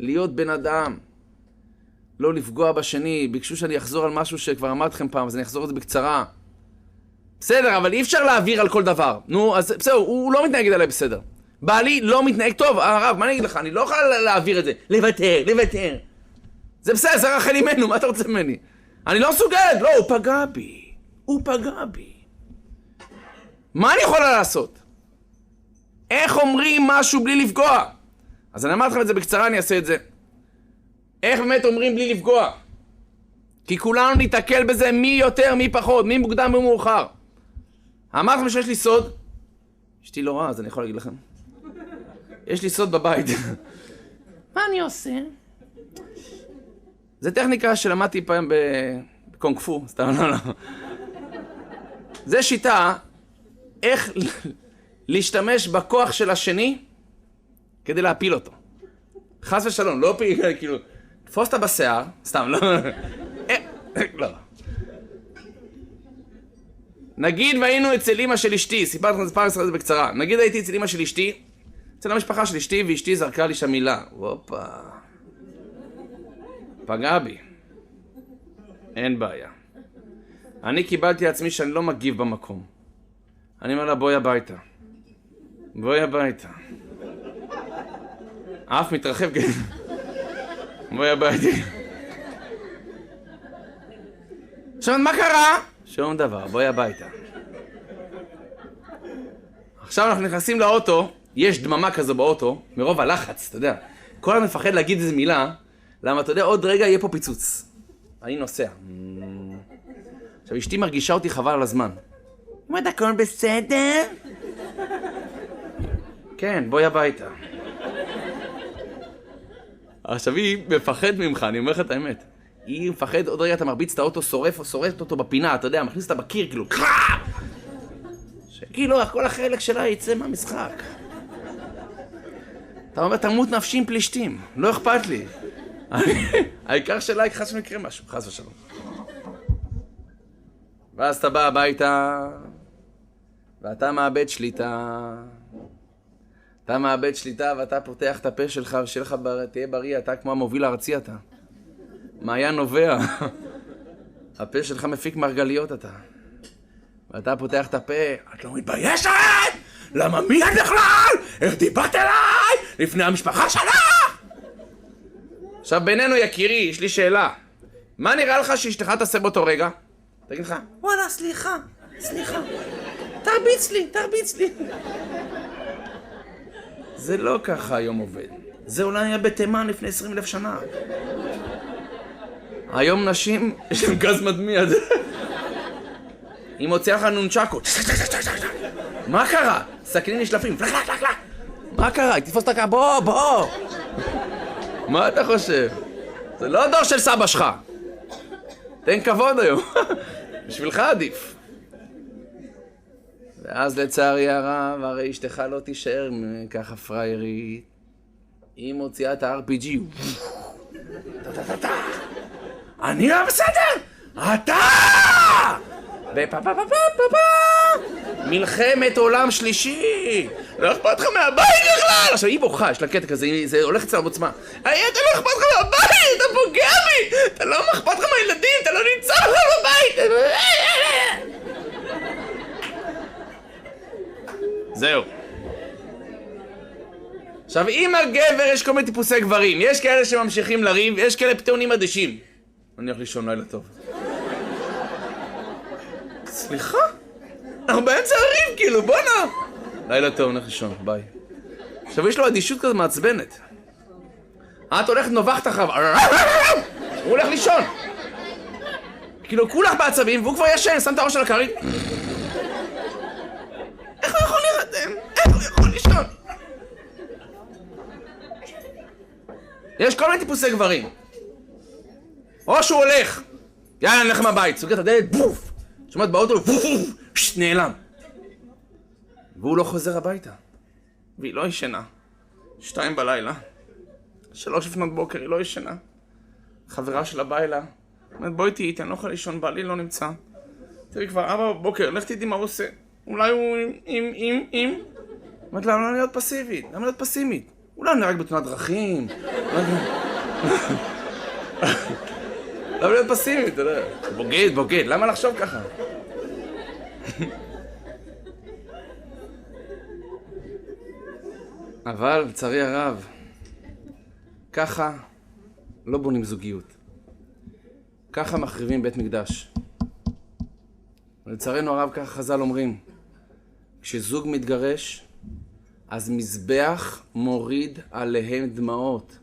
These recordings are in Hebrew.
להיות בן אדם. לא לפגוע בשני. ביקשו שאני אחזור על משהו שכבר אמרתי לכם פעם, אז אני אחזור על זה בקצרה. בסדר, אבל אי אפשר להעביר על כל דבר. נו, אז בסדר, הוא לא מתנהג עליי בסדר. בעלי לא מתנהג טוב, הרב, מה אני אגיד לך? אני לא יכול להעביר את זה. לוותר. זה בסדר, זה רחל אימנו, מה אתה רוצה ממני? אני לא מסוגלת, לא, הוא פגע בי. מה אני יכולה לעשות? איך אומרים משהו בלי לפגוע? אז אני אמרתי לכם את זה בקצרה, אני אעשה את זה. איך באמת אומרים בלי לפגוע? כי כולנו ניתקל בזה מי יותר, מי פחות, מי מוקדם ומי מאוחר. אמרתי לכם שיש לי סוד. אשתי לא רעה, אז אני יכול להגיד לכם. יש לי סוד בבית. מה אני עושה? זה טכניקה שלמדתי פעם בקונג פו, סתם לא. זה שיטה איך להשתמש בכוח של השני כדי להפיל אותו. חס ושלום, לא כאילו, תפוס אותה בשיער, סתם, לא. לא. נגיד והיינו אצל אמא של אשתי, סיפרתי לכם פעם את זה בקצרה. נגיד הייתי אצל אמא של אשתי, אצל המשפחה של אשתי, ואשתי זרקה לי שם מילה. וופה. פגע בי. אין בעיה. אני קיבלתי לעצמי שאני לא מגיב במקום. אני אומר לה, בואי הביתה. אף מתרחב, כן. בואי הביתה. עכשיו, מה קרה? שום דבר, בואי הביתה. עכשיו אנחנו נכנסים לאוטו, יש דממה כזו באוטו, מרוב הלחץ, אתה יודע. כל הזמן מפחד להגיד איזו מילה, למה אתה יודע, עוד רגע יהיה פה פיצוץ. אני נוסע. עכשיו, אשתי מרגישה אותי חבל על הזמן. מה, הכל בסדר? כן, בואי הביתה. עכשיו, היא מפחד ממך, אני אומר לך את האמת. היא מפחד, עוד רגע אתה מרביץ את האוטו, שורף אותו בפינה, אתה יודע, מכניס אותה בקיר, כאילו, שכאילו, כל החלק שלה יצא מהמשחק. אתה אומר, תמות נפשי עם פלישתים, לא אכפת לי. העיקר שלה, חס ומקרה משהו, חס ושלום. ואז אתה בא הביתה, ואתה מאבד שליטה. אתה מאבד שליטה, ואתה פותח את הפה שלך, ושלך תהיה בריא, אתה כמו המוביל הארצי אתה. מעיין נובע. הפה שלך מפיק מרגליות אתה. ואתה פותח את הפה, את לא מתביישת? למה מי את בכלל? איך דיברת אליי? לפני המשפחה שלך? עכשיו בינינו יקירי, יש לי שאלה. מה נראה לך שאשתך תעשה באותו רגע? תגיד לך, וואלה, סליחה. תרביץ לי. זה לא ככה היום עובד. זה אולי היה בתימן לפני 20,000 שנה. היום נשים, יש להם גז מדמיע. היא מוציאה לך נונצ'קות. מה קרה? סכינים נשלפים. מה קרה? תתפוס את הקה, בוא. מה אתה חושב? זה לא הדור של סבא שלך. תן כבוד היום. בשבילך עדיף. ואז לצערי הרב, הרי אשתך לא תישאר ככה פריירית. היא מוציאה את ה-RPG. אני לא בסדר! אתה! מלחמת עולם שלישי! לא אכפת לך מהבית בכלל! עכשיו היא בוכה, יש לה קטע כזה, זה הולך אצלה בעוצמה. אתה לא אכפת לך מהבית! אתה פוגע בי! אתה לא אכפת לך מהילדים! אתה לא נמצא לך בבית! זהו. עכשיו, עם הגבר יש כל מיני טיפוסי גברים. יש כאלה שממשיכים לריב, יש כאלה פתאונים אדישים. אני הולך לישון, לילה טוב. סליחה? אנחנו באמצע הריב, כאילו, בוא'נה. לילה טוב, אני הולך לישון, ביי. עכשיו, יש לו אדישות כזאת מעצבנת. את הולכת נובחת אחריו. הוא הולך לישון. כאילו, כולך בעצבים, והוא כבר ישן, שם את הראש על הכרית. איך הוא יכול להירדם? איך הוא יכול לישון? יש כל מיני טיפוסי גברים. או שהוא הולך, יאללה, נלך מהבית, סוגר את הדלת, בוף! שומעת באוטו, בוף! נעלם. והוא לא חוזר הביתה. והיא לא ישנה. 2 בלילה. 3 לפנות בוקר, היא לא ישנה. חברה שלה באה אליה. אומרת, בואי תהיי איתי, אני לא יכולה לישון, בעלי לא נמצא. תראי כבר, אבא בבוקר, לך תדעי מה הוא עושה. אולי הוא עם. אומרת לה, למה להיות פסיבית? למה להיות פסימית? אולי נהרג בתאונת דרכים. למה להיות פסימי, אתה יודע? בוגד, למה לחשוב ככה? אבל, לצערי הרב, ככה לא בונים זוגיות. ככה מחריבים בית מקדש. לצערנו הרב, ככה חז"ל אומרים, כשזוג מתגרש, אז מזבח מוריד עליהם דמעות.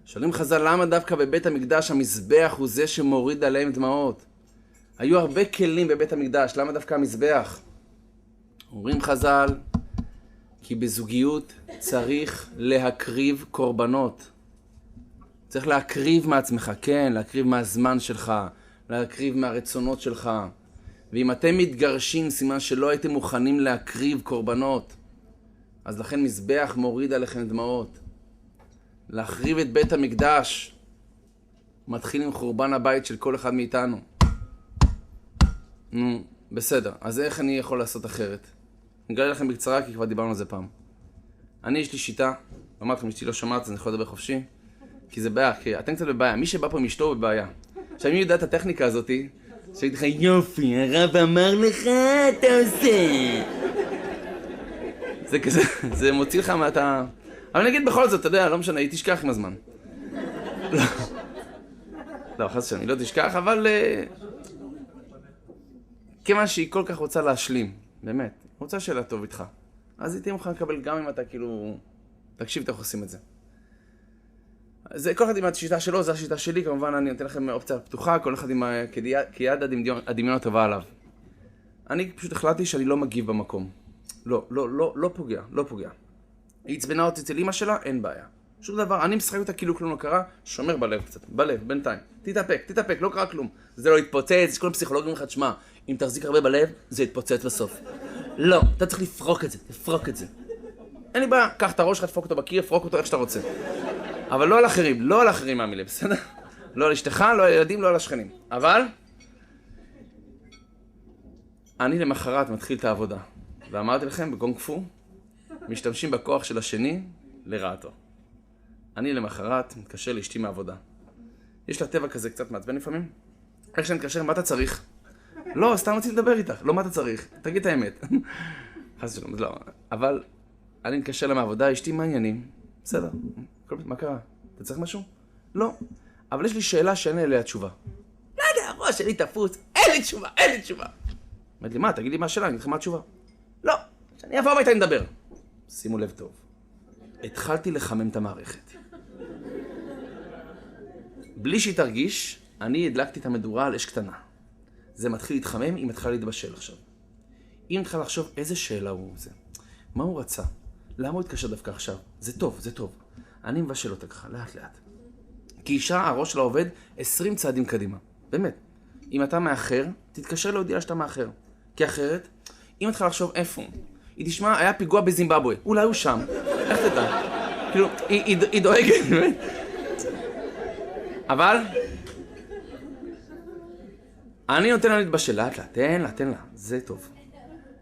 שואלים חז"ל, למה דווקא בבית המקדש המזבח הוא זה שמוריד עליהם דמעות? היו הרבה כלים בבית המקדש, למה דווקא המזבח? אומרים חז"ל, כי בזוגיות צריך להקריב קורבנות. צריך להקריב מעצמך, כן, להקריב מהזמן שלך, להקריב מהרצונות שלך. ואם אתם מתגרשים, סימן שלא הייתם מוכנים להקריב קורבנות. אז לכן מזבח מוריד עליכם דמעות. להחריב את בית המקדש מתחיל עם חורבן הבית של כל אחד מאיתנו. נו, בסדר. אז איך אני יכול לעשות אחרת? אני אגלה לכם בקצרה, כי כבר דיברנו על זה פעם. יש לי שיטה, אמרתי לכם, אשתי לא שומעת, אז אני יכול לדבר חופשי, כי זה בעיה, כי אתם קצת בבעיה. מי שבא פה עם אשתו בבעיה. עכשיו, אם יודע את הטכניקה הזאת, שהייתי לך, יופי, הרב אמר לך, אתה עושה. זה כזה, זה מוציא לך מה. אבל נגיד בכל זאת, אתה יודע, לא משנה, היא תשכח עם הזמן. לא, חס שאני לא תשכח, אבל כיוון שהיא כל כך רוצה להשלים, באמת, רוצה שאלה טוב איתך. אז היא תהיה מוכן לקבל גם אם אתה כאילו, תקשיב, איך עושים את זה. זה כל אחד עם השיטה שלו, זו השיטה שלי, כמובן אני נותן לכם אופציה פתוחה, כל אחד עם כיד הדמיון הטובה עליו. אני פשוט החלטתי שאני לא מגיב במקום. לא פוגע. היא הצבנה אותי אצל אמא שלה, אין בעיה. שום דבר, אני משחק אותה כאילו כלום לא קרה, שומר בלב קצת, בינתיים. תתאפק, לא קרה כלום. זה לא יתפוצץ, כל הפסיכולוגים לך, תשמע, אם תחזיק הרבה בלב, זה יתפוצץ בסוף. לא, אתה צריך לפרוק את זה. אין לי בעיה, קח את הראש שלך, תפרוק אותו בקיר, פרוק אותו איך שאתה רוצה. אבל לא על אחרים מהמילה, בסדר? לא על אשתך, לא על ילדים, לא על השכנים. אבל אני למחרת מתחיל את העבודה. ואמרתי לכם, בקונג פו, משתמשים בכוח של השני לרעתו. אני למחרת מתקשר לאשתי מהעבודה. יש לה טבע כזה קצת מעצבן לפעמים. איך שאני מתקשר, מה אתה צריך? לא, סתם רציתי לדבר איתך. לא, מה אתה צריך? תגיד את האמת. חס ושלום, לא. אבל אני מתקשר לה מהעבודה, אשתי, מה העניינים? בסדר. מה קרה? אתה צריך משהו? לא. אבל יש לי שאלה שאין לי עליה תשובה. לא יודע, הראש שלי תפוץ. אין לי תשובה. אמרתי לי, מה? תגיד לי מה השאלה, אני אגיד לך מה התשובה. לא. שאני אבוא הביתה נדבר. שימו לב טוב. התחלתי לחמם את המערכת. בלי שהיא תרגיש, אני הדלקתי את המדורה על אש קטנה. זה מתחיל להתחמם, היא מתחילה להתבשל עכשיו. היא מתחילה לחשוב איזה שאלה הוא זה. מה הוא רצה? למה הוא התקשר דווקא עכשיו? זה טוב. אני מבשל אותה ככה, לאט. כי אישה, הראש שלה עובד 20 צעדים קדימה. באמת. אם אתה מאחר, תתקשר להודיע שאתה מאחר. כי אחרת, אם מתחילה לחשוב איפה, היא תשמע, היה פיגוע בזימבבואה. אולי הוא שם. איך תדע? כאילו, היא דואגת, באמת. אבל אני נותן לה להתבשל, לאט, תן לה, זה טוב.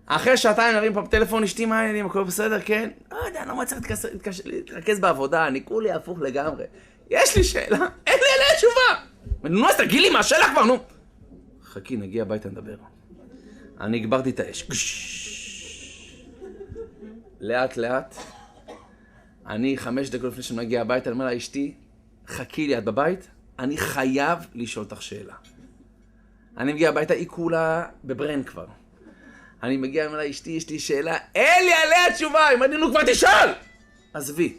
אחרי שעתיים נרים פה בטלפון, אשתי מה העניינים, הכל בסדר, כן? לא יודע, לא מצליח להתרכז בעבודה, אני כולי הפוך לגמרי. יש לי שאלה, אין לי עליה תשובה. נו, אז תגיד לי מה השאלה כבר, נו. חכי, נגיע הביתה נדבר. אני הגברתי את האש. לאט. אני 5 דקות לפני שנגיע הביתה, אני אומר לה, אשתי, חכי לי, את בבית, אני חייב לשאול אותך שאלה. אני מגיע הביתה, היא כולה בברן כבר. אני מגיע, אני אומר לה, אשתי, יש לי שאלה, אין לי עליה תשובה, אם אני כבר תשאל! עזבי.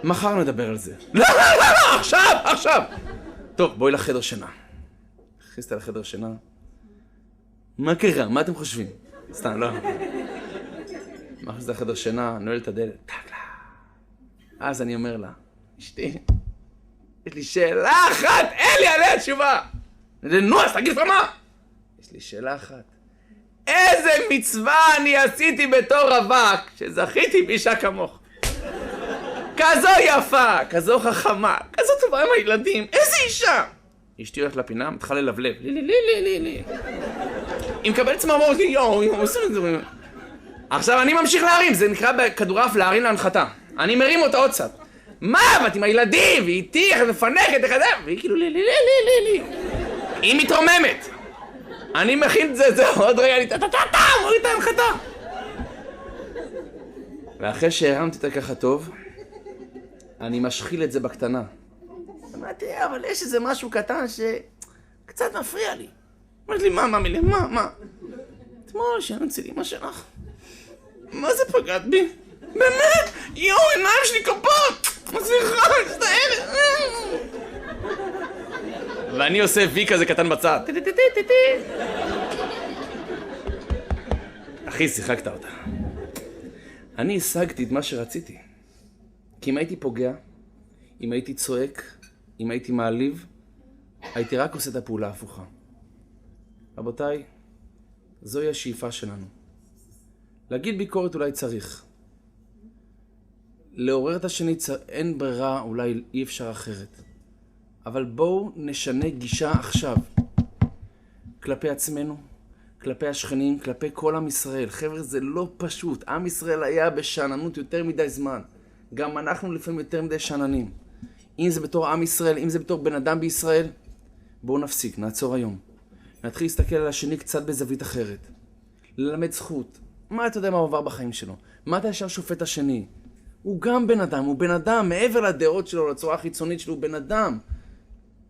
מחר נדבר על זה. לא, עכשיו! טוב, בואי לחדר שינה. הכניסת לחדר שינה. מה קרה? מה אתם חושבים? סתם, לא. מכניסת לחדר שינה, נועל את הדלת. טקלה. אז אני אומר לה, אשתי, יש לי שאלה אחת, אין לי עליה תשובה. נו, אז תגיד מה? יש לי שאלה אחת. איזה מצווה אני עשיתי בתור רווק, שזכיתי באישה כמוך. כזו יפה, כזו חכמה, כזו טובה עם הילדים, איזה אישה! אשתי הולכת לפינה, מתחילה ללבלב. לי. היא מקבלת צמרמורת, יואו, עושים את זה. עכשיו אני ממשיך להרים, זה נקרא בכדורעף להרים להנחתה. אני מרים אותה עוד קצת. מה? ואת עם הילדים, והיא איתי, איך מפנקת, איך זה, והיא כאילו לי. היא מתרוממת. אני מכין את זה, עוד רגע, אני מוריד את ההנחתה. ואחרי שהרמתי אותה ככה טוב, אני משחיל את זה בקטנה. אמרתי, אבל יש איזה משהו קטן שקצת מפריע לי. אמרתי לי, מה? אתמול שינו אצל אמא שלך. מה זה פגעת בי? באמת? יואו, עיניים שלי כפות! סליחה, מצטערת. ואני עושה וי כזה קטן בצד. אחי, שיחקת אותה. אני השגתי את מה שרציתי. כי אם הייתי פוגע, אם הייתי צועק, אם הייתי מעליב, הייתי רק עושה את הפעולה ההפוכה. רבותיי, זוהי השאיפה שלנו. להגיד ביקורת אולי צריך. לעורר את השני אין ברירה, אולי אי אפשר אחרת. אבל בואו נשנה גישה עכשיו. כלפי עצמנו, כלפי השכנים, כלפי כל עם ישראל. חבר'ה, זה לא פשוט. עם ישראל היה בשעננות יותר מדי זמן. גם אנחנו לפעמים יותר מדי שעננים. אם זה בתור עם ישראל, אם זה בתור בן אדם בישראל, בואו נפסיק, נעצור היום. נתחיל להסתכל על השני קצת בזווית אחרת. ללמד זכות. מה אתה יודע מה עובר בחיים שלו? מה אתה ישר שופט השני? הוא גם בן אדם, הוא בן אדם, מעבר לדעות שלו, לצורה החיצונית שלו, הוא בן אדם.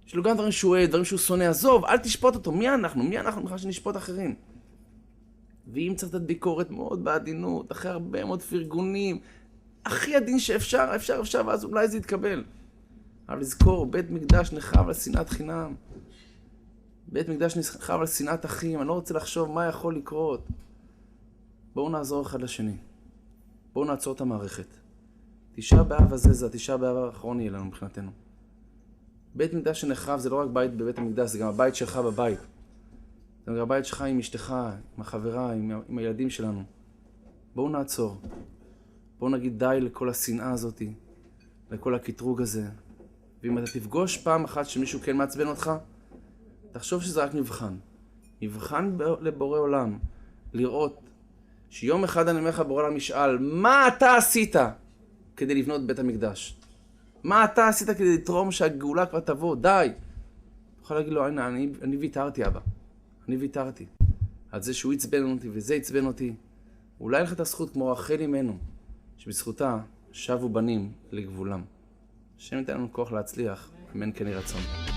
יש לו גם דברים שהוא אוהב, דברים שהוא שונא. עזוב, אל תשפוט אותו. מי אנחנו בכלל שנשפוט אחרים? ואם צריך לתת ביקורת מאוד בעדינות, אחרי הרבה מאוד פרגונים, הכי עדין שאפשר, אפשר, ואז אולי זה יתקבל. אבל לזכור, בית מקדש נחרב על שנאת חינם. בית מקדש נחרב על שנאת אחים. אני לא רוצה לחשוב מה יכול לקרות. בואו נעזור אחד לשני. בואו נעצור את המערכת. תשעה באב הזה, זה התשעה באב האחרון יהיה לנו מבחינתנו. בית מקדש שנחרב זה לא רק בית בבית המקדש, זה גם הבית שלך בבית. זה גם הבית שלך עם אשתך, עם החברה, עם הילדים שלנו. בואו נעצור. בואו נגיד די לכל השנאה הזאת, לכל הקטרוג הזה. ואם אתה תפגוש פעם אחת שמישהו כן מעצבן אותך, תחשוב שזה רק מבחן. מבחן לבורא עולם. לראות שיום אחד אני אומר לך בורא עולם ישאל, מה אתה עשית כדי לבנות בית המקדש? מה אתה עשית כדי לתרום שהגאולה כבר תבוא? די. תוכל להגיד לו, אני ויתרתי אבא. אני ויתרתי. על זה שהוא יצבן אותי וזה יצבן אותי. אולי לך את הזכות כמו רחל אמנו, שבזכותה שבו בנים לגבולם. השם ייתן לנו כוח להצליח, אמן כן יהי רצון.